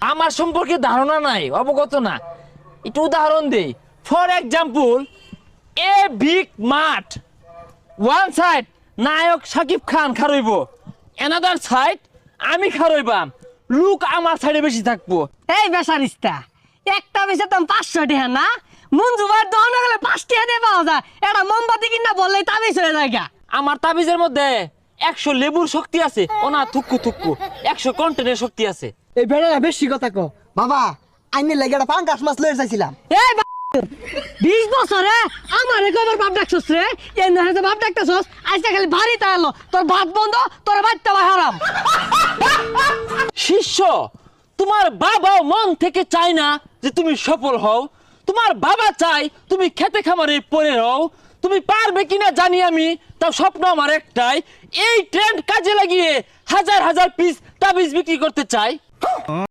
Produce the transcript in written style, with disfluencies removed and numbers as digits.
আমার সম্পর্কে ধারণা নাই, অবগত না। একটু উদাহরণ দেই। ফর এক্সাম্পল, এ বিগ মাঠ, ওয়ান সাইড নায়ক শাকিব খান খারইব, অ্যানাদার সাইড আমি খারইবাম, লুক আমার সাইডে বেশি থাকবো। এই বেসারিস্তা, একটা বেশে দাম 500 টাকা না? মঞ্জু ভাই দহন গেলে 5 টাকা দিয়ে পাওয়া যায়। এটা মোমবাতি কিনা বললেই তাবিজ হয়ে যায় গা। আমার তাবিজের মধ্যে 100 লেবুর শক্তি আছে, ও না থুক্কু থুক্কু 100 কন্টেনের শক্তি আছে। এই বেড়া বেশি কথা কো বাবা। আইনের লাগে একটা পাঙ্গাস মাছ লয়ে যাইছিলাম। এই 20 বছরে আমার একবার বাপ ডাকছস রে, এই না যে বাপ ডাকতেছস, আজকে খালি ভারী তাইলো, তোর ভাত বন্ধ, তোর বাচ্চা হারাম। শিষ্য, তোমার বাবাও মন থেকে চায় না যে তুমি সফল হও। তোমার বাবা চাই তুমি খেতে খামারে পড়ে রও। তুমি পারবে কিনা জানি আমি, তাও স্বপ্ন আমার একটাই, এই ট্রেন্ড কাজে লাগিয়ে হাজার হাজার পিস তাবিজ বিক্রি করতে চাই।